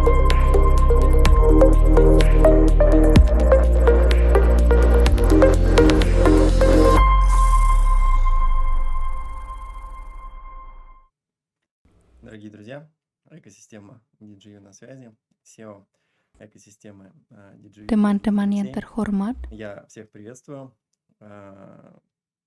Дорогие друзья, экосистема DJU на связи, SEO экосистемы DJU Teman-teman yang 7. terhormat, Я всех приветствую.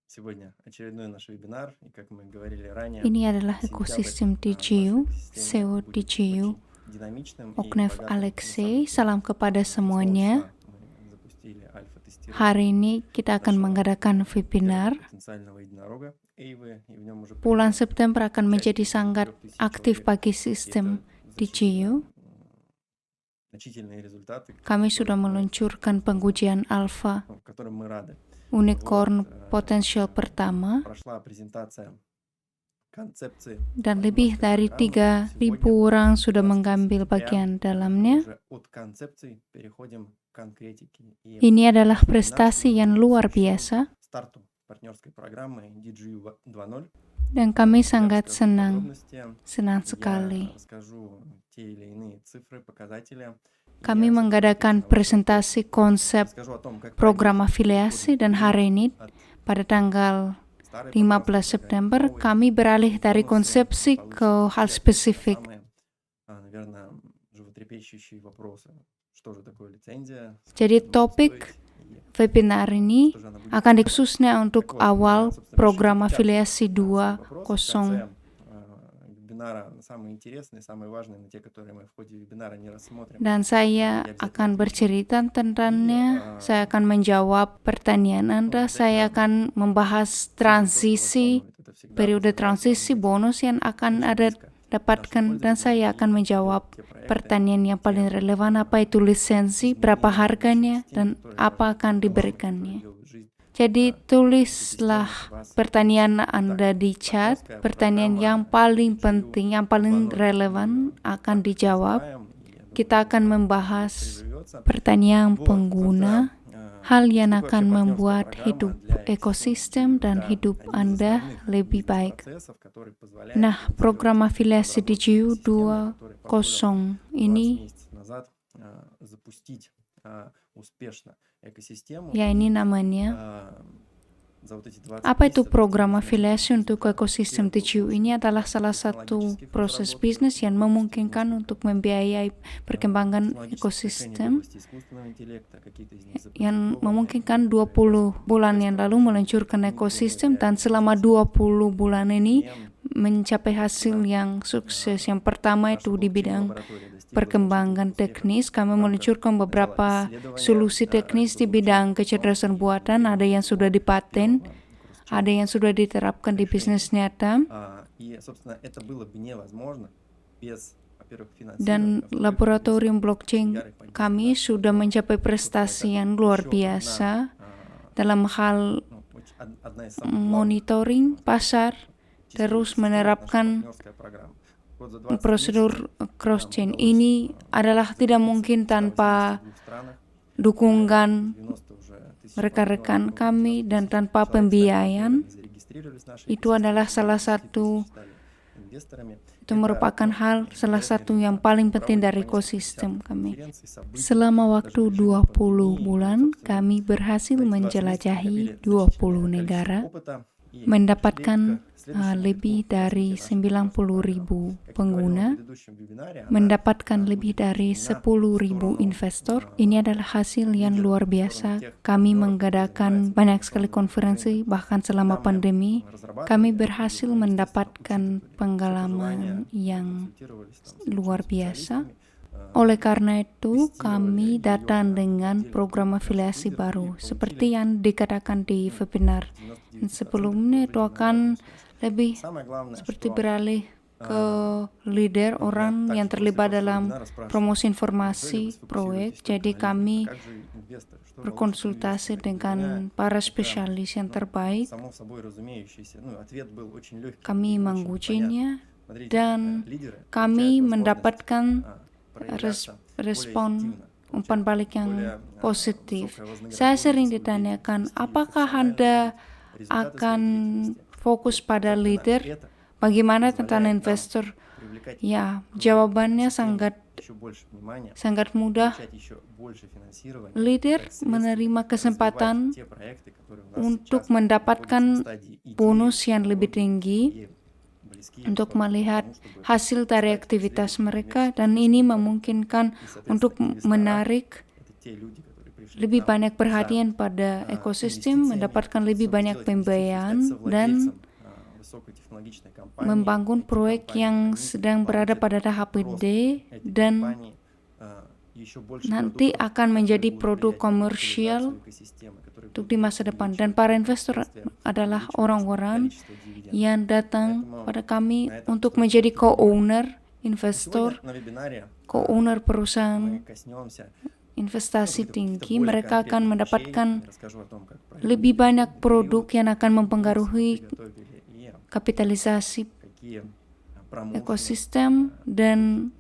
Сегодня очередной наш вебинар, и как мы говорили ранее, ini adalah сентябрь ekosistem в DJU, нашей SEO экосистеме будет DJU, очень динамичным и Oknev богатым Alexei. информацией. Salam kepada С semuanya. прошлого мы запустили альфа-тестирование Hari ini kita akan нашего mengadakan webinar. первого потенциального единорога Эйвы, и в нем уже Bulan принято September akan menjadi участие sangat 3000 aktif человек. bagi И sistem это DJU. значительные результаты, Kami sudah которым мы, meluncurkan pengujian alpha которым мы рады. unicorn Вот, potensial pertama, прошла презентация концепции dan lebih dari программы. 3.000 Сегодня orang sudah 20 mengambil сентября bagian мы dalamnya. уже от концепции переходим к конкретике. И Ini adalah вебинар prestasi yang сегодня luar посвящен biasa, старту партнерской программы DJU 2.0. dan kami Я sangat расскажу senang подробности, sekali. я расскажу те или иные цифры, показатели. Kami mengadakan presentasi konsep program afiliasi, dan hari ini pada tanggal 15 September kami beralih dari konsepsi ke hal spesifik. Jadi topik webinar ini akan khususnya untuk awal program afiliasi 2.0. Dan saya akan bercerita tentangnya, saya akan menjawab pertanyaan Anda, saya akan membahas transisi, periode transisi bonus yang akan ada dapatkan, dan saya akan menjawab pertanyaan yang paling relevan, apa itu lisensi, berapa harganya, dan apa akan diberikannya. Jadi tulislah pertanyaan Anda di chat, pertanyaan yang paling penting, yang paling relevan akan dijawab. Kita akan membahas pertanyaan pengguna, hal yang akan membuat hidup ekosistem dan hidup Anda lebih baik. Nah, program afiliasi DJU 2.0 ini, ya ini namanya. Apa itu program afiliasi untuk ekosistem DJU? Ini adalah salah satu proses bisnis yang memungkinkan untuk membiayai perkembangan ekosistem, yang memungkinkan 20 bulan yang lalu meluncurkan ekosistem, dan selama 20 bulan ini mencapai hasil yang sukses. Yang pertama itu di bidang perkembangan teknis, kami meluncurkan beberapa solusi teknis di bidang kecerdasan buatan, ada yang sudah dipaten, ada yang sudah diterapkan di bisnis nyata, dan laboratorium blockchain kami sudah mencapai prestasi yang luar biasa dalam hal monitoring pasar, terus menerapkan prosedur cross-chain. Ini adalah tidak mungkin tanpa dukungan rekan-rekan kami dan tanpa pembiayaan. Itu adalah salah satu, itu merupakan salah satu yang paling penting dari ekosistem kami. Selama waktu 20 bulan, kami berhasil menjelajahi 20 negara, mendapatkan lebih dari 90.000 pengguna, mendapatkan lebih dari 10.000 investor. Ini adalah hasil yang luar biasa. Kami mengadakan banyak sekali konferensi, bahkan selama pandemi. Kami berhasil mendapatkan pengalaman yang luar biasa. Oleh karena itu, kami datang dengan program afiliasi baru, seperti yang dikatakan di webinar sebelumnya. Itu akan lebih seperti beralih ke leader, orang yang terlibat dalam promosi informasi proyek. Jadi kami berkonsultasi dengan para spesialis yang terbaik. Kami mengujinya dan kami mendapatkan respon umpan balik yang positif. Saya sering ditanyakan, apakah Anda akan fokus pada leader? Bagaimana tentang investor? Ya, jawabannya sangat sangat mudah leader menerima kesempatan untuk mendapatkan bonus yang lebih tinggi untuk melihat hasil dari aktivitas mereka, dan ini memungkinkan untuk menarik lebih banyak perhatian pada ekosistem, mendapatkan lebih banyak pembiayaan, dan membangun proyek yang sedang berada pada tahap ide dan nanti akan menjadi produk komersial untuk di masa depan. Dan para investor adalah orang-orang yang datang pada kami untuk menjadi co-owner investor, co-owner perusahaan investasi tinggi. Mereka akan mendapatkan lebih banyak produk yang akan mempengaruhi kapitalisasi ekosistem dan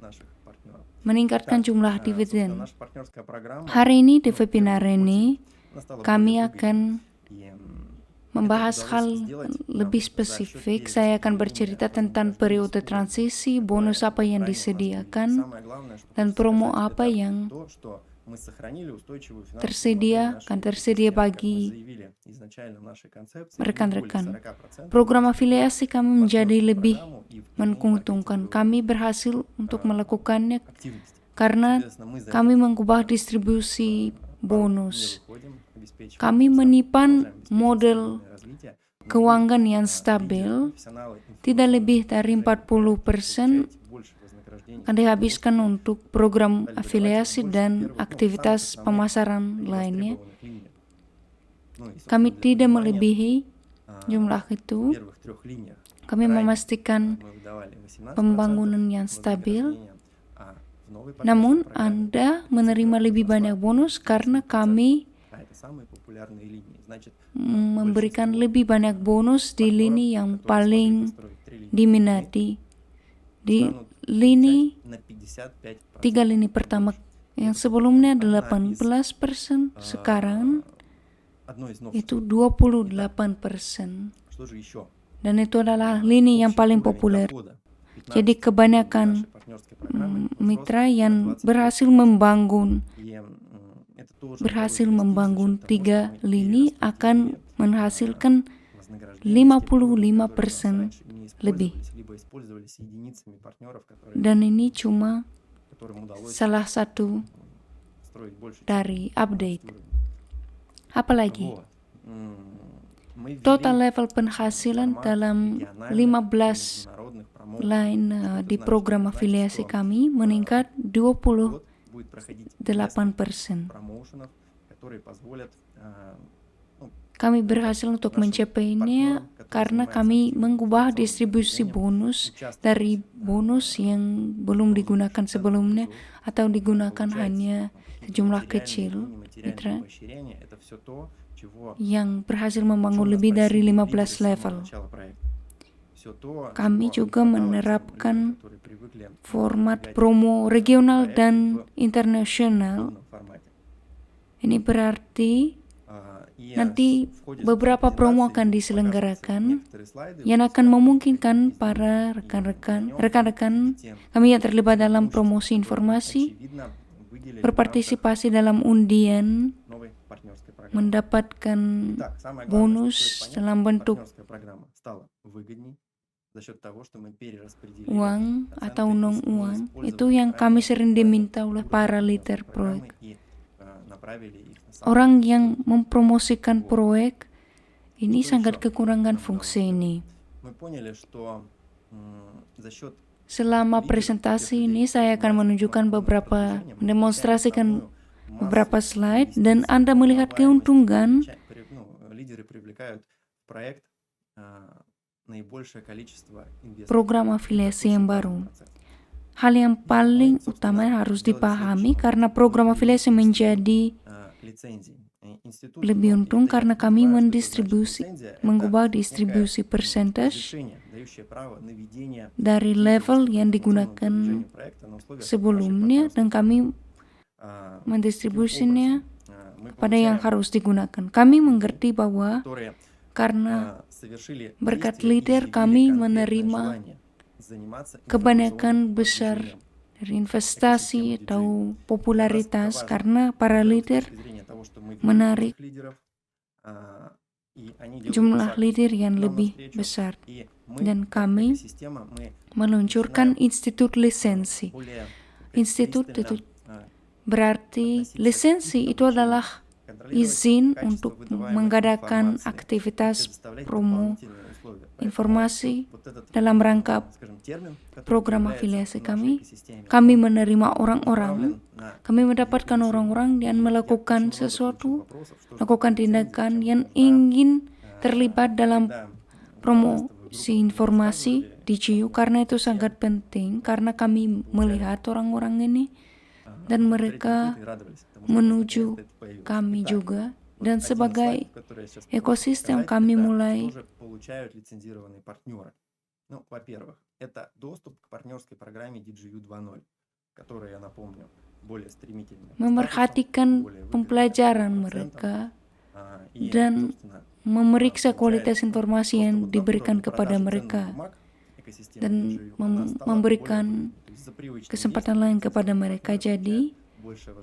meningkatkan jumlah dividen. Hari ini di webinar ini kami akan membahas hal lebih spesifik. Saya akan bercerita tentang periode transisi, bonus apa yang disediakan, dan promo apa yang tersedia bagi rekan-rekan. Program afiliasi kami menjadi lebih menguntungkan. Kami berhasil untuk melakukannya karena kami mengubah distribusi bonus. Kami menyimpan model keuangan yang stabil, tidak lebih dari 40% akan dihabiskan untuk program afiliasi dan aktivitas pemasaran lainnya. Kami tidak melebihi jumlah itu. Kami memastikan pembangunan yang stabil. Namun Anda menerima lebih banyak bonus karena kami memberikan lebih banyak bonus di lini yang paling diminati. Di lini 3 lini pertama yang sebelumnya 18%, sekarang itu 28%. Dan itu adalah lini yang paling populer. Jadi kebanyakan mitra yang berhasil membangun 3 lini akan menghasilkan 55% lebih. Dan ini cuma salah satu dari update. Apalagi total level penghasilan dalam 15 line di program afiliasi kami meningkat 28%. Kami berhasil untuk mencapainya karena kami mengubah distribusi bonus dari bonus yang belum digunakan sebelumnya atau digunakan hanya sejumlah kecil mitra yang berhasil membangun lebih dari 15 level. Kami juga menerapkan format promo regional dan internasional. Ini berarti nanti beberapa promo akan diselenggarakan yang akan memungkinkan para rekan-rekan kami yang terlibat dalam promosi informasi berpartisipasi dalam undian, mendapatkan bonus dalam bentuk uang atau non-uang. Itu yang kami sering diminta oleh para leader proyek. Orang yang mempromosikan proyek ini sangat kekurangan fungsi ini. Selama presentasi ini saya akan mendemonstrasikan beberapa slide dan Anda melihat keuntungan program afiliasi yang baru. Hal yang paling utama harus dipahami karena program afiliasi menjadi lebih untung karena kami mengubah distribusi persentase dari level yang digunakan sebelumnya dan kami mendistribusinya kepada yang harus digunakan. Kami mengerti bahwa karena berkat leader kami menerima kebanyakan besar dari investasi atau popularitas, karena para leader menarik jumlah leader yang lebih besar. Dan kami meluncurkan institut lisensi. Institut itu berarti lisensi itu adalah izin untuk mengadakan aktivitas promo informasi dalam rangka program afiliasi kami. Kami menerima orang-orang, kami mendapatkan orang-orang yang melakukan sesuatu, melakukan tindakan yang ingin terlibat dalam promosi informasi di GU, karena itu sangat penting, karena kami melihat orang-orang ini dan mereka menuju kami juga. Dan sebagai ekosistem kami mulai memerhatikan pembelajaran mereka dan memeriksa kualitas informasi yang diberikan kepada mereka dan memberikan kesempatan lain kepada mereka. Jadi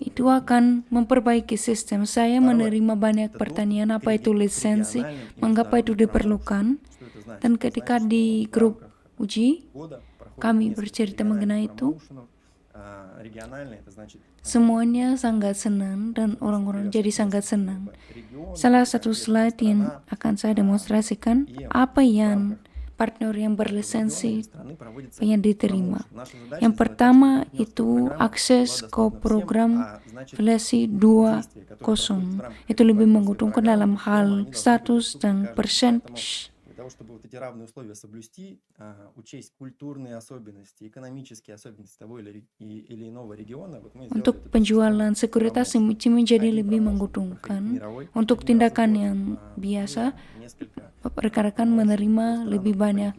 itu akan memperbaiki sistem. Saya menerima banyak pertanyaan apa itu lisensi, mengapa itu diperlukan, dan ketika di grup uji kami bercerita mengenai itu, semuanya sangat senang dan orang-orang jadi sangat senang. Salah satu slide yang akan saya demonstrasikan apa yang partner yang berlisensi yang diterima. Yang pertama itu akses ke program afiliasi 2.0. Itu lebih menguntungkan dalam hal status dan percentage. Чтобы вот эти равные условия соблюсти, учесть культурные особенности, экономические особенности того или иного региона. Untuk penjualan sekuritas menjadi lebih menguntungkan. Untuk tindakan yang biasa, rekan-rekan menerima lebih banyak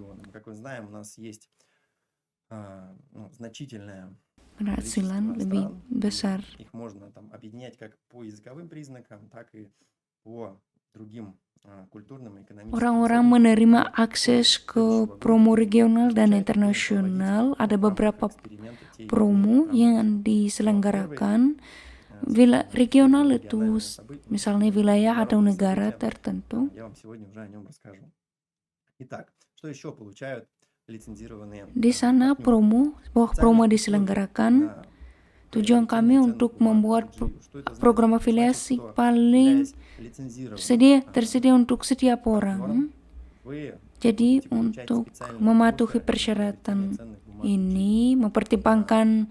penghasilan lebih besar. Их можно там объединять как по языковым признакам, так и по другим. Orang-orang menerima akses ke promo regional dan internasional. Ada beberapa promo yang diselenggarakan. Regional itu misalnya wilayah atau negara tertentu. Di sana sebuah promo diselenggarakan. Tujuan kami untuk membuat program afiliasi paling tersedia untuk setiap orang. Jadi untuk mematuhi persyaratan ini, mempertimbangkan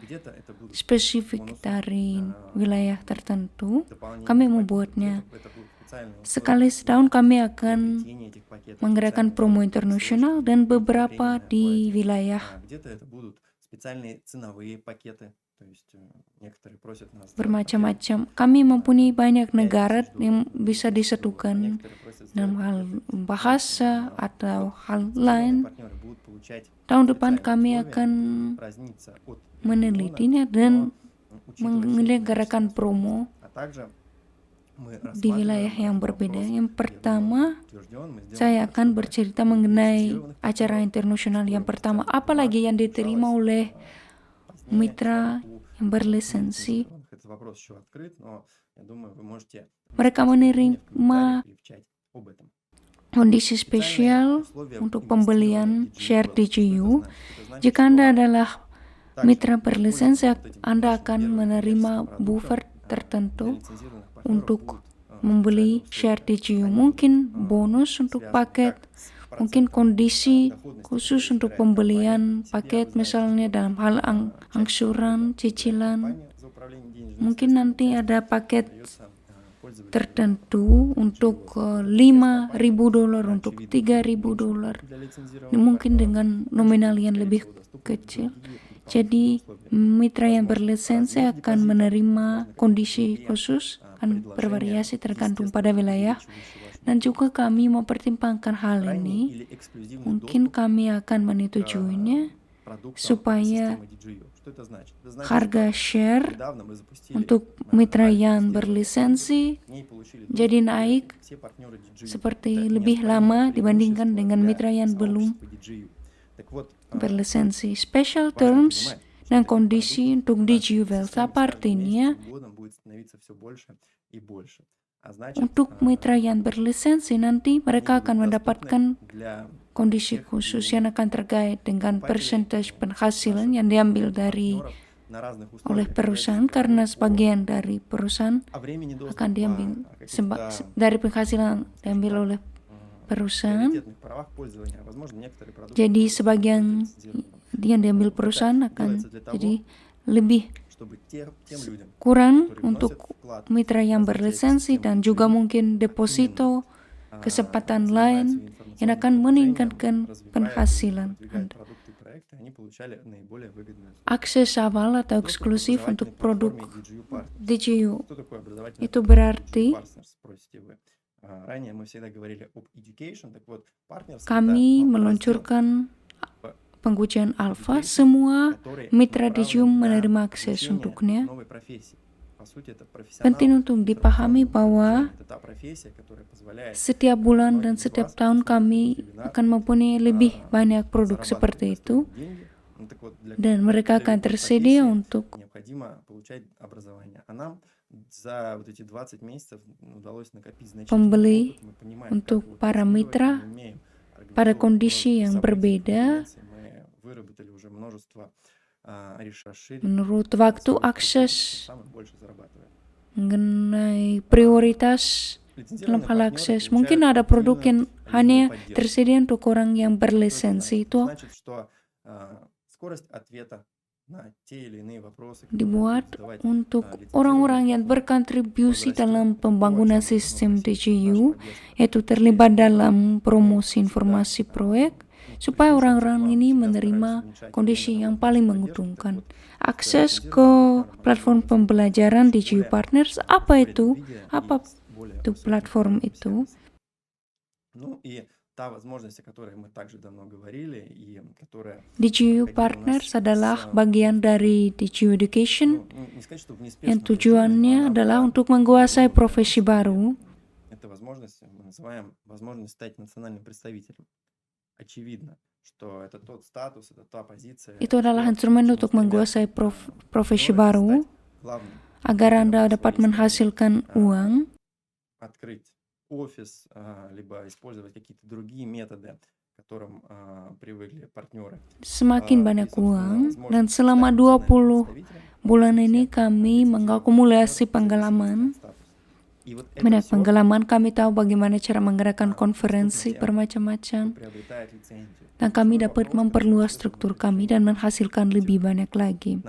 spesifik dari wilayah tertentu, kami membuatnya. Sekali setahun kami akan menggerakkan promo internasional dan beberapa di wilayah bermacam-macam. Kami mempunyai banyak negara yang bisa disatukan dalam hal bahasa atau hal lain. Tahun depan kami akan menelitinya dan menyelenggarakan promo di wilayah yang berbeda. Yang pertama, saya akan bercerita mengenai acara internasional yang pertama. Apalagi yang diterima oleh mitra yang berlisensi. Mereka menerima kondisi spesial untuk pembelian share di GU. Jika Anda adalah mitra berlisensi, Anda akan menerima buffer tertentu untuk membeli share di GU. Mungkin bonus untuk paket, mungkin kondisi khusus untuk pembelian paket, misalnya dalam hal angsuran, cicilan. Mungkin nanti ada paket tertentu untuk $5.000, untuk $3.000. Mungkin dengan nominal yang lebih kecil. Jadi mitra yang berlisensi akan menerima kondisi khusus, akan bervariasi tergantung pada wilayah. Dan juga kami mempertimbangkan hal ini. Mungkin kami akan menyetujuinya supaya harga share untuk mitra yang berlisensi jadi naik seperti lebih lama dibandingkan dengan mitra yang belum berlisensi. Special terms dan kondisi untuk DGU Velsa. Apa artinya? Untuk mitra yang berlisensi nanti mereka akan mendapatkan kondisi khusus yang akan terkait dengan persentase penghasilan yang diambil oleh perusahaan, karena sebagian dari perusahaan akan diambil dari penghasilan diambil oleh perusahaan. Jadi sebagian yang diambil perusahaan akan jadi lebih kurang untuk mitra yang berlisensi, dan juga mungkin deposito, kesempatan lain yang akan meningkatkan penghasilan Anda. Akses awal atau eksklusif untuk produk DGU itu berarti kami meluncurkan pengujian alfa, semua mitra DGU menerima akses untuknya. Penting untuk dipahami bahwa setiap bulan dan setiap tahun kami akan mempunyai lebih banyak produk seperti itu, dan mereka akan tersedia untuk pembeli untuk para mitra pada kondisi yang berbeda. Menurut waktu akses mengenai prioritas dalam hal akses, mungkin ada produk yang hanya tersedia untuk orang yang berlisensi, itu dibuat untuk orang-orang yang berkontribusi dalam pembangunan sistem DGU, yaitu terlibat dalam promosi informasi proyek, supaya orang-orang ini menerima kondisi yang paling menguntungkan. Akses ke platform pembelajaran DGU Partners, apa itu? Apa itu platform itu? DGU Partners adalah bagian dari DGU Education yang tujuannya adalah untuk menguasai profesi baru. Itu adalah instrumen untuk menguasai profesi baru agar Anda dapat menghasilkan uang. Semakin banyak uang, dan selama 20 bulan ini kami mengakumulasi pengalaman. Banyak pengalaman, kami tahu bagaimana cara menggerakkan konferensi bermacam-macam, dan kami dapat memperluas struktur kami dan menghasilkan lebih banyak lagi.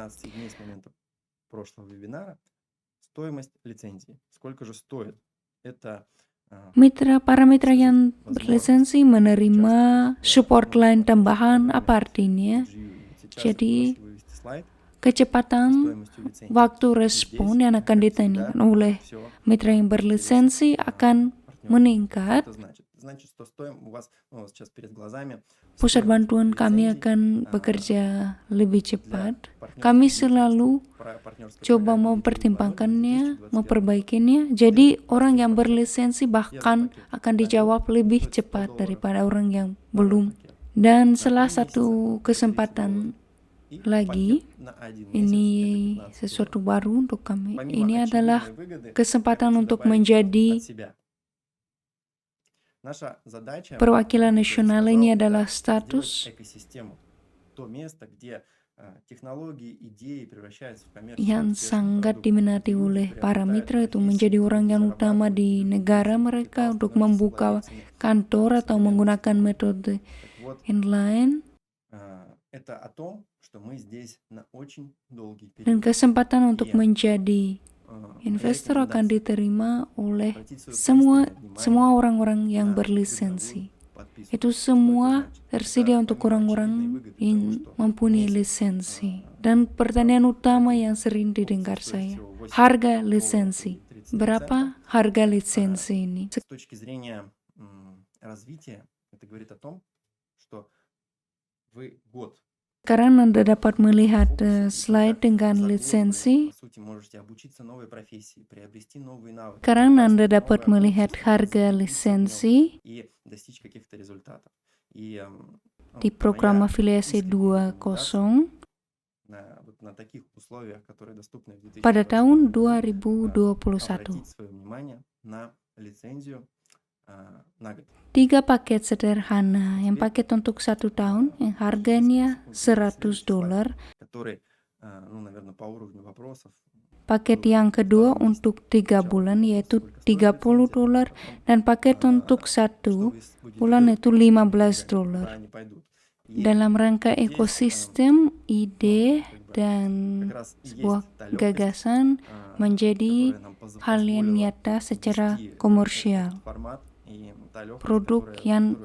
Para mitra yang berlisensi menerima support line tambahan. Apa artinya? Jadi kecepatan waktu respon yang akan ditanyakan oleh mitra yang berlisensi akan meningkat. Pusat bantuan kami akan bekerja lebih cepat. Kami selalu coba mempertimbangkannya, memperbaikinya. Jadi orang yang berlisensi bahkan akan dijawab lebih cepat daripada orang yang belum. Dan salah satu kesempatan lagi, ini sesuatu baru untuk kami. Ini adalah kesempatan untuk menjadi perwakilan nasional. Ini adalah status yang sangat diminati oleh para mitra, itu menjadi orang yang utama di negara mereka untuk membuka kantor atau menggunakan metode inline. Dan kesempatan untuk menjadi investor akan diterima oleh semua orang-orang yang berlisensi. Itu semua tersedia untuk orang-orang yang mempunyai lisensi. Dan pertanyaan utama yang sering didengar saya, harga lisensi. Berapa harga lisensi ini? Sekarang Anda dapat melihat slide dengan lisensi. Sekarang Anda dapat melihat harga lisensi di program afiliasi 2.0. на таких условиях, которые доступны в pada 2021 tahun году, 2021. обратить свое внимание на лицензию на год. 3 paket sederhana. Yang paket untuk 1 tahun yang harganya $100. Который, наверное, по уровню вопросов. Paket yang kedua untuk 3 bulan yaitu $30 dan paket untuk 1 bulan itu $15. Dalam rangka ekosistem, ide dan sebuah gagasan menjadi hal yang nyata secara komersial. Produk yang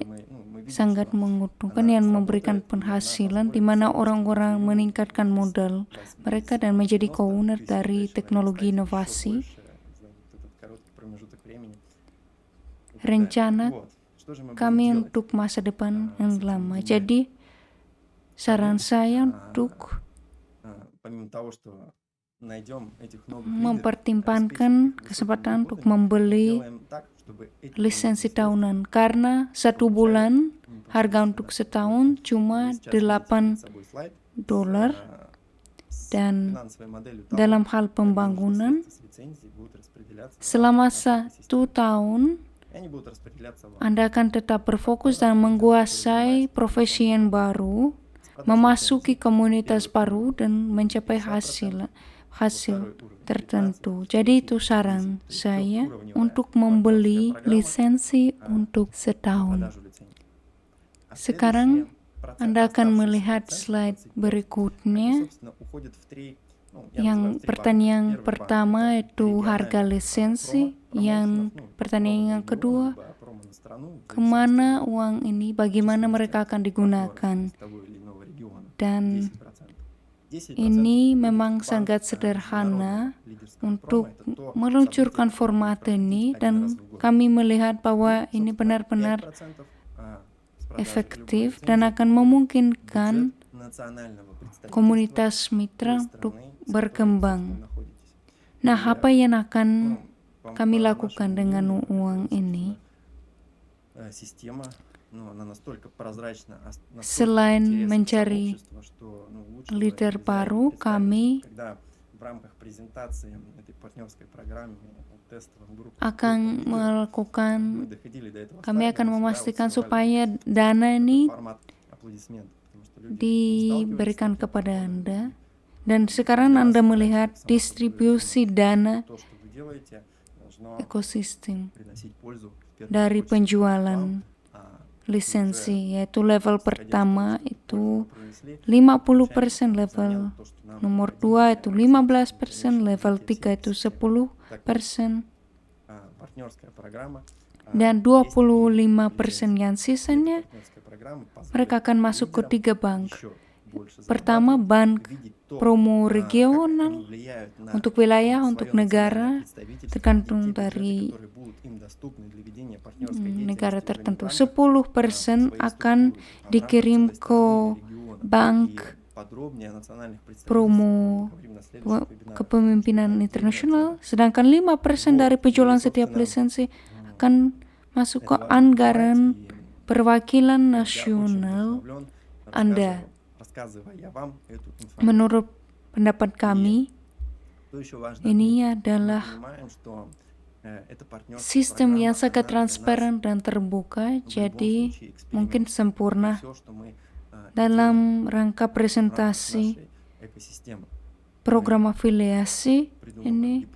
sangat menguntungkan yang memberikan penghasilan di mana orang-orang meningkatkan modal mereka dan menjadi co-owner dari teknologi inovasi. Rencana kami untuk masa depan yang lama. Jadi saran saya untuk mempertimbangkan kesempatan untuk membeli lisensi tahunan karena 1 bulan harga untuk setahun cuma $8 dan dalam hal pembangunan selama 1 tahun Anda akan tetap berfokus dan menguasai profesi yang baru, memasuki komunitas baru dan mencapai hasil tertentu. Jadi itu saran saya untuk membeli lisensi untuk setahun. Sekarang Anda akan melihat slide berikutnya. Yang pertanyaan pertama itu harga lisensi. Yang pertanyaan yang kedua, kemana uang ini, bagaimana mereka akan digunakan. Dan ini memang sangat sederhana untuk meluncurkan format ini dan kami melihat bahwa ini benar-benar efektif dan akan memungkinkan komunitas mitra untuk berkembang. Nah, apa yang akan kami lakukan dengan uang ini? Selain mencari leader baru, kami akan memastikan supaya dana ini diberikan kepada Anda. Dan sekarang Anda melihat distribusi dana ekosistem dari penjualan lisensi, yaitu level pertama itu 50%, level nomor 2 itu 15%, level 3 itu 10%, dan 25% yang sisanya mereka akan masuk ke 3 bank. Pertama, bank promo regional untuk wilayah, untuk negara, tergantung dari negara tertentu. 10% akan dikirim ke bank promo kepemimpinan internasional, sedangkan 5% dari penjualan setiap lisensi akan masuk ke anggaran perwakilan nasional Anda. Menurut pendapat kami, ini adalah sistem yang sangat transparan dan terbuka, jadi mungkin sempurna. Dalam rangka presentasi program afiliasi ini,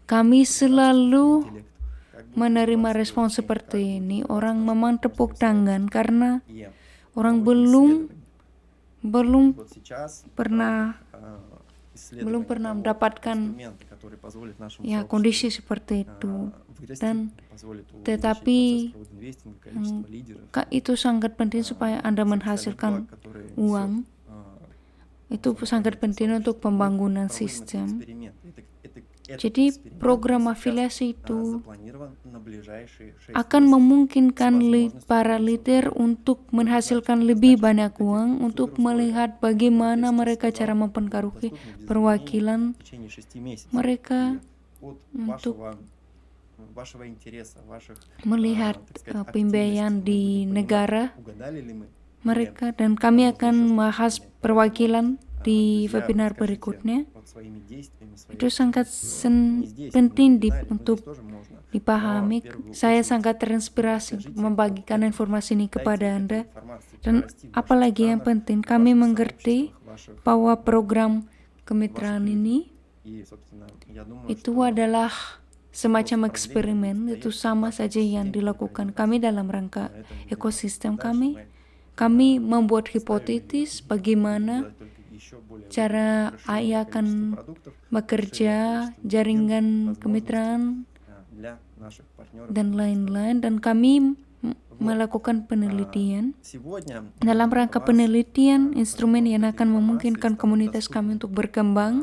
kami selalu menerima respon seperti ini. Orang memang tepuk tangan karena orang belum pernah mendapatkan kondisi seperti itu, dan tetapi itu sangat penting supaya Anda menghasilkan uang. Itu sangat penting untuk pembangunan sistem. Jadi program afiliasi itu akan memungkinkan para leader untuk menghasilkan lebih banyak uang, untuk melihat bagaimana mereka cara mempengaruhi perwakilan mereka, untuk melihat pembiayaan di negara mereka, dan kami akan membahas perwakilan di Друзья, webinar скажите, berikutnya. вот своими действиями, Itu своими sangat не здесь, penting на вебинаре, но untuk здесь тоже можно. Но dipahami. в первую Saya очередь sangat terinspirasi untuk скажите, membagikan вот informasi ini дайте kepada этой Anda. информации Dan прорасти в ваших apalagi yang странах, penting, в kami ваших mengerti сообществах, ваших, bahwa program ваших kemitraan людях. ini И, собственно, я думаю, itu что adalah semacam вопрос eksperimen, проблемы itu стоит sama в saja нашей yang системе dilakukan только kami один раз. dalam rangka На этом не ekosistem дальше kami. мы Kami membuat ставим hipotesis ее bagaimana делать только еще более cara расширенное AI количество akan продуктов, bekerja, расширенное количество jaringan возможностей kemitraan, для наших партнеров. dan lain-lain. Dan kami melakukan А, penelitian. Сегодня Dalam у rangka вас penelitian, instrumen помимо yang вот этой akan информации memungkinkan станут komunitas kami доступны untuk berkembang,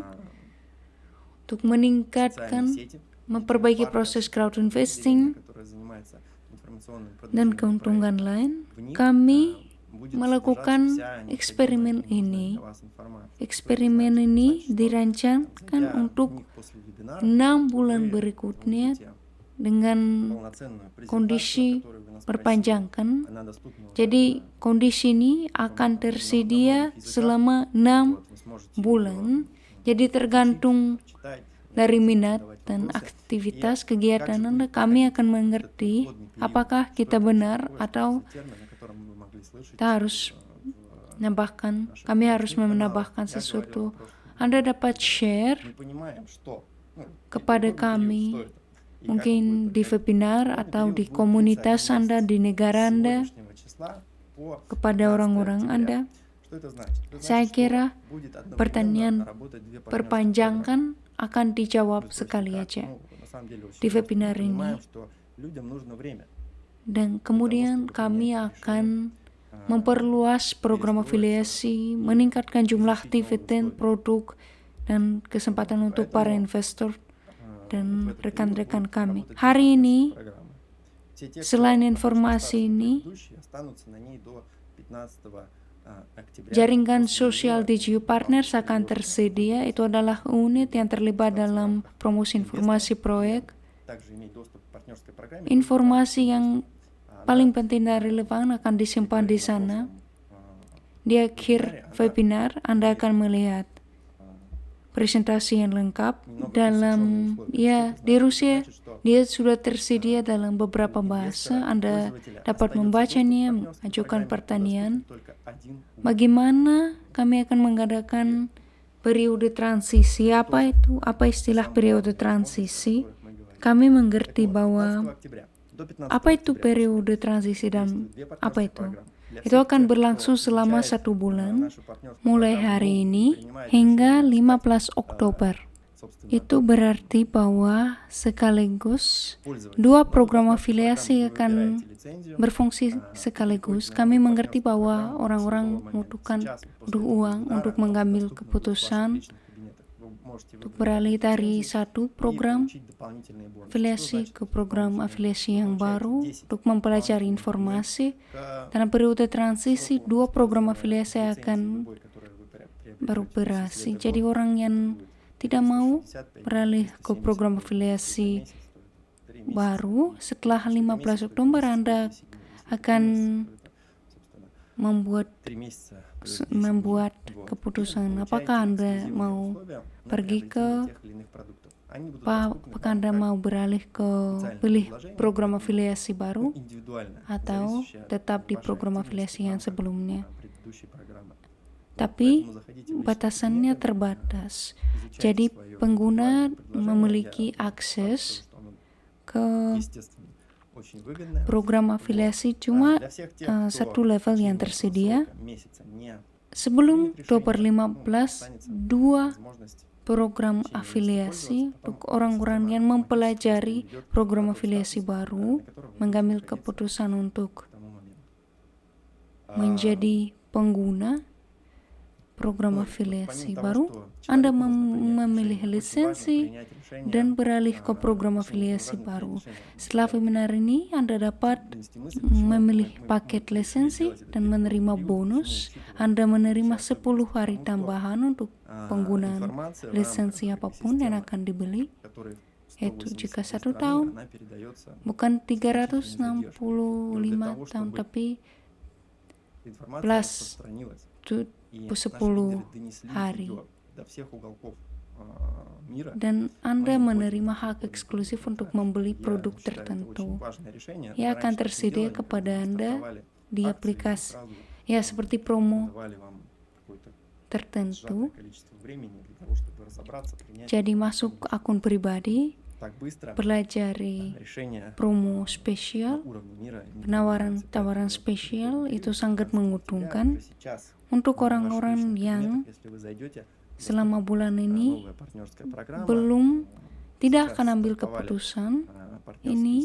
untuk социальные meningkatkan, сети, memperbaiki партнерские proses crowd подразделения, investing, которые занимаются информационным dan продвижением keuntungan проекта. lain. В них Kami будет melakukan содержаться вся необходимая eksperimen и нужная ini. для вас информация. Что это Eksperimen значит? ini Значит, что dirancangkan зайдя в untuk них после вебинара, 6 bulan вы berikutnya увидите dengan полноценную презентацию, kondisi о которой вы нас просили. perpanjangkan. Она доступна уже Jadi на kondisi ini akan tersedia selama 6 вот, вы сможете bulan. ее Jadi tergantung прочитать, dari можете minat задавать dan вопросы. aktivitas И kegiatan как же Anda, будет kami проходить akan этот mengerti переходный период? apakah Что kita это benar такое, что atau это за термин, о котором мы могли слышать kita harus в menambahkan, наших kami harus новостных каналах. menambahkan Я говорил sesuatu. о прошлом. Anda dapat share Мы понимаем, что kepada переходный период, kami, что это, и как он mungkin будет di проходить. webinar Переходный atau период di будет длиться komunitas 1 Anda, месяц, di с negara Anda, сегодняшнего числа по kepada 15 orang-orang октября. Anda. Что это значит? Это Saya значит, kira что будет одновременно pertanyaan работать две партнерские программы. perpanjangan akan dijawab То есть sekali как? aja На самом деле очень di просто. Мы webinar понимаем, ini. что людям нужно время. Dan kemudian kami akan memperluas program afiliasi, meningkatkan jumlah aktivitas, produk, dan kesempatan untuk para investor dan rekan-rekan kami. Hari ini, selain informasi ini, jaringan sosial DGU Partners akan tersedia. Itu adalah unit yang terlibat dalam promosi informasi proyek. Informasi yang paling penting dan relevan akan disimpan di sana. Di akhir webinar, Anda akan melihat presentasi yang lengkap dalam, di Rusia dia sudah tersedia dalam beberapa bahasa. Anda dapat membacanya, mengajukan pertanyaan. Bagaimana kami akan mengadakan periode transisi? Apa itu? Apa istilah periode transisi? Kami mengerti bahwa apa itu periode transisi dan apa itu? Itu akan berlangsung selama 1 bulan, mulai hari ini hingga 15 Oktober. Itu berarti bahwa sekaligus 2 program afiliasi akan berfungsi sekaligus. Kami mengerti bahwa orang-orang membutuhkan uang untuk mengambil keputusan untuk beralih dari satu program afiliasi ke program afiliasi yang baru untuk mempelajari informasi. Dalam periode transisi, 2 program afiliasi akan beroperasi. Jadi orang yang tidak mau beralih ke program afiliasi baru, setelah 15 Oktober Anda akan membuat keputusan apakah Anda mau pergi ke apakah Anda mau beralih ke pilih program afiliasi baru atau tetap di program afiliasi yang sebelumnya. Tapi batasannya terbatas. Jadi pengguna memiliki akses ke program afiliasi cuma satu level yang tersedia. Sebelum Oktober 15, 2 program afiliasi untuk orang-orang yang mempelajari program afiliasi baru, mengambil keputusan untuk menjadi pengguna program afiliasi baru. Anda memilih lisensi dan beralih ke program afiliasi baru. Setelah webinar ini, Anda dapat memilih paket lisensi dan menerima bonus. Anda menerima 10 hari tambahan untuk penggunaan lisensi apapun yang akan dibeli. Itu jika 1 tahun, bukan 365 tahun, tapi plus И наши 10 лидеры донесли hari. ее до всех уголков мира. Dan Anda Мы menerima вводим hak такой eksklusif untuk инструмент. membeli Я produk считаю, это очень tertentu. важное решение. Ia akan Раньше так не tersedia делали, kepada когда Anda стартовали di акции, aplikasi, сразу ya seperti promo давали вам какое-то tertentu. сжатое количество времени для того, чтобы разобраться, принять Jadi masuk решение. akun pribadi, Так быстро pelajari решение promo на spesial, уровне мира не принимается. penawaran-tawaran Поэтому spesial в itu период sangat 15 октября menguntungkan уже сейчас untuk в ваших orang-orang личных yang кабинетах, если вы зайдете, selama bulan ini новая партнерская программа. belum tidak Сейчас akan ambil стартовали keputusan. партнерские Ini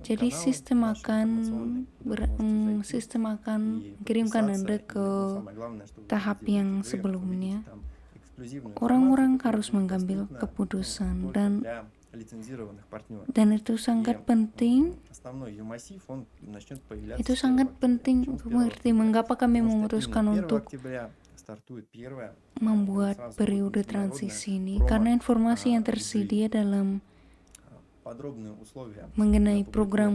jadi каналы sistem наши akan информационные, куда вы можете зайти sistem akan и kirimkan подписаться. Anda И, ke самое главное, что вы tahap сделаете, yang вы sebelumnya. увидите там эксклюзивную Orang-orang информацию, которая harus будет mengambil доступна, keputusan только dan для лицензированных партнеров. itu sangat И penting. основной ее массив, он начнет появляться Itu с 1 sangat октября. penting Почему с untuk 1 mengerti октября? mengapa kami Потому что memutuskan именно 1 untuk октября стартует первая membuat сразу будет periode международная transisi ini промо karena informasi yang рубли. tersedia dalam Подробные условия mengenai опубликуем program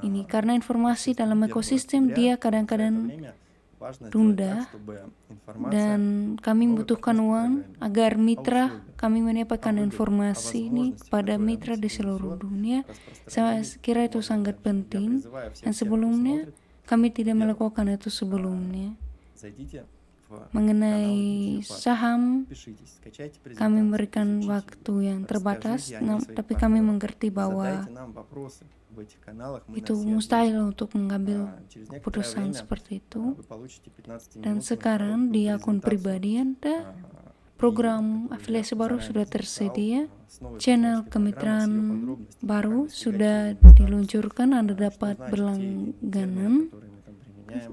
ini karena informasi dalam 1 ekosistem октября. dia За это kadang-kadang время важно сделать tunda так, чтобы информация dan kami новой membutuhkan партнерской uang программе agar о mitra условиях, kami о mendapatkan выгодах, о informasi ini возможностях, pada которые mitra она di себе seluruh несет, dunia. Saya распространились kira itu можно sangat дальше. Я penting призываю всех dan тех, кто sebelumnya смотрит, kami tidak Первое. melakukan itu sebelumnya. зайдите в канал Mengenai DTU Partners, saham, подпишитесь, скачайте kami презентацию, memberikan изучите waktu ее, yang terbatas, расскажите о ней своим tapi kami партнерам, mengerti bahwa задайте нам вопросы в этих каналах, мы на itu все mustahil ответим. untuk mengambil Через некоторое keputusan время seperti itu. вы получите 15-минутную Dan sekarang короткую di akun презентацию, pribadi Anda, и program которую я afiliasi baru заранее sudah записал, tersedia, с новой channel партнерской программой, с ее kemitraan подробностями, baru как достигать sudah целей статуса, diluncurkan. Anda что dapat значит те или иные термины, berlangganan которые мы там применяем,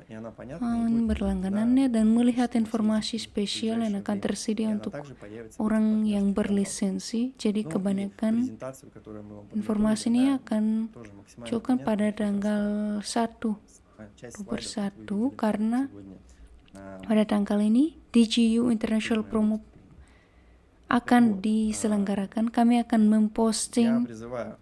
и она понятна и будет berlangganannya dan melihat всем informasi пользователям в spesial yang ближайшее akan время. И tersedia она untuk также появится в этих orang yang партнерских каналах. berlisensi. Jadi Ну и kebanyakan презентацию, которую мы вам informasi подготовили, ini она akan тоже максимально dilakukan понятна pada и tanggal простая. 1 Часть Oktober слайдов вы 1 видели karena сегодня. pada tanggal ini DGU International Promo akan diselenggarakan. Kami akan Я memposting призываю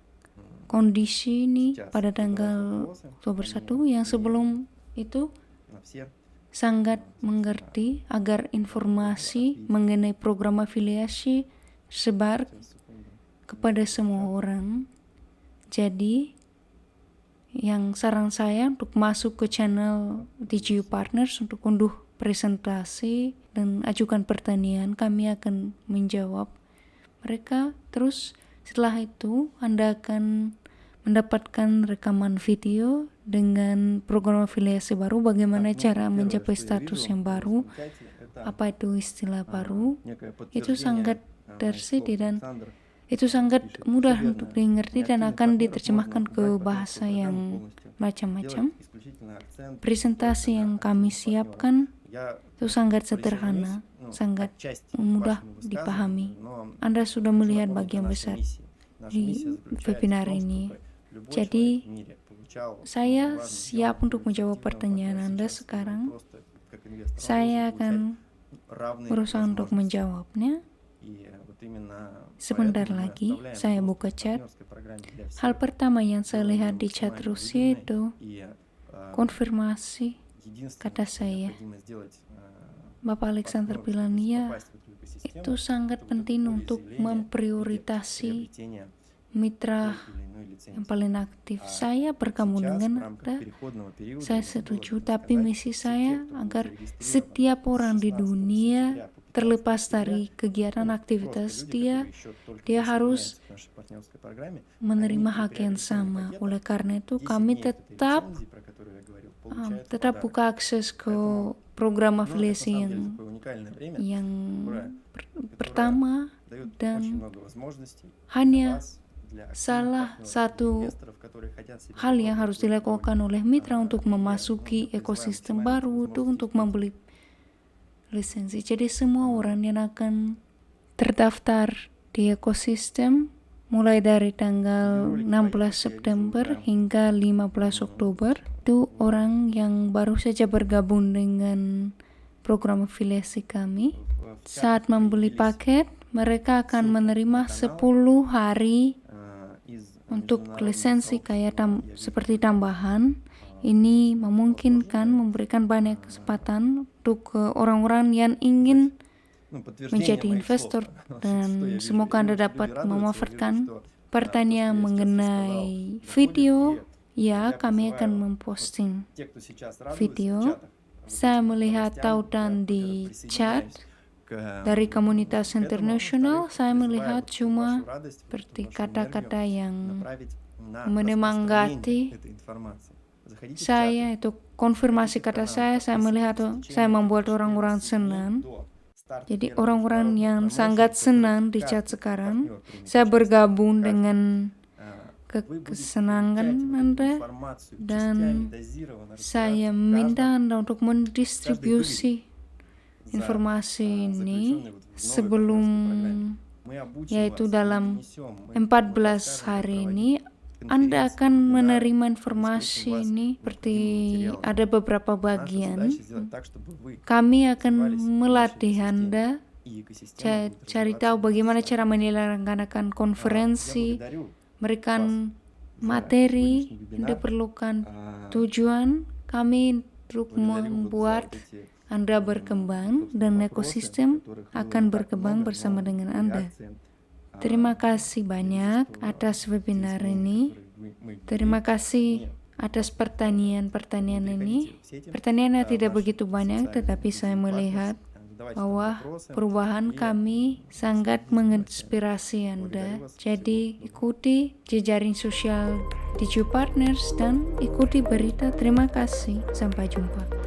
kondisi ini сейчас pada задавать tanggal вопросы, Oktober они 1 yang sebelum itu на все sangat mengerti agar informasi mengenai program afiliasi sebar секунды. kepada semua orang. Jadi yang saran saya untuk masuk ke channel DGU Partners untuk unduh presentasi dan ajukan pertanyaan, kami akan menjawab mereka. Terus setelah itu Anda akan mendapatkan rekaman video dengan program afiliasi baru, bagaimana Так, ну, cara первое, mencapai что я status вижу yang в baru, чате, это apa itu istilah baru. некое Itu подтверждение sangat моих слов. tersedia dan Александр itu sangat пишет, mudah «Всё untuk верно. dimengerti dan Неактивных akan партнеров diterjemahkan можно ke убрать bahasa партнерскую yang программу полностью. macam-macam. Делать исключительно акцент Presentasi только на yang kami активных siapkan партнеров. Я itu sangat присоединюсь, sederhana, ну, sangat отчасти к mudah вашему высказыванию, dipahami. но Anda sudah хочу melihat напомнить о bagian нашей besar миссии. Наша di миссия заключается webinar в том, ini. чтобы любой Jadi, человек в мире получал saya важный siap диалог untuk с menjawab активного pertanyaan партнера Anda сейчас, sekarang. просто как инвестор. Он Saya должен akan получать равные berusaha untuk возможности. menjawabnya. И вот именно Sebentar поэтому мы lagi оставляем saya доступ buka к chat. партнерской программе для всех. Hal pertama yang saya Сделаем lihat ее di chat максимально Rusia выгодной. itu И, konfirmasi единственное, kata что saya. необходимо сделать Bapak Alexander партнеру, bilang чтобы ya, попасть в эту экосистему, itu sangat это вот penting это untuk волеизъявление memprioritasi или приобретение mitra той или иной лицензии. yang paling aktif. Saya bergabung Сейчас, dengan в рамках Anda. переходного периода, Saya забыла setuju, даже tapi сказать, misi все те, saya кто был agar зарегистрирован setiap с orang di 16 dunia сентября по 15 terlepas октября, dari kegiatan ну, aktivitas просто люди, dia, которые еще только dia harus присоединяются к нашей партнерской программе, menerima они hak при yang приобретении sama. пакета Oleh karena itu 10 kami дней этой tetap лицензии, про которую я говорил, получают в tetap подарок. buka akses ke Поэтому, program ну, это на afiliasi самом yang деле такое уникальное время, yang которое pertama дает dan очень много возможностей для hanya вас, для активных salah партнеров, для satu инвесторов, которые хотят себе hal yang попробовать harus свой dilakukan уровень. oleh mitra untuk Я memasuki призываю ekosistem максимально эти baru itu возможности untuk использовать. membeli lisensi. Jadi semua orang yang akan terdaftar di ekosistem mulai dari tanggal 16 September hingga 15 Oktober itu orang yang baru saja bergabung dengan program afiliasi kami. Saat membeli paket, mereka akan menerima 10 hari untuk lisensi kayak seperti tambahan ini memungkinkan memberikan banyak kesempatan untuk orang-orang yang ingin menjadi investor, dan semoga Anda dapat memanfaatkan pertanyaan mengenai video. Ya, kami akan memposting video. Saya melihat tautan di chat dari komunitas internasional. Saya melihat cuma seperti kata-kata yang menyemangati saya, itu konfirmasi kata saya melihat saya membuat orang-orang senang. Jadi orang-orang yang sangat senang di chat sekarang, saya bergabung dengan kesenangan Anda, dan saya minta Anda untuk mendistribusi informasi ini sebelum, yaitu dalam 14 hari ini Anda akan menerima informasi ini. Seperti ada beberapa bagian, kami akan melatih Anda cari tahu bagaimana cara menyelenggarakan konferensi, memberikan materi yang diperlukan. Tujuan kami untuk membuat Anda berkembang dan ekosistem akan berkembang bersama dengan Anda. Terima kasih banyak atas webinar ini. Terima kasih atas pertanyaan-pertanyaan ini. Pertanyaannya tidak begitu banyak, tetapi saya melihat bahwa perubahan kami sangat menginspirasi Anda. Jadi ikuti jejaring sosial Digi Partners dan ikuti berita. Terima kasih. Sampai jumpa.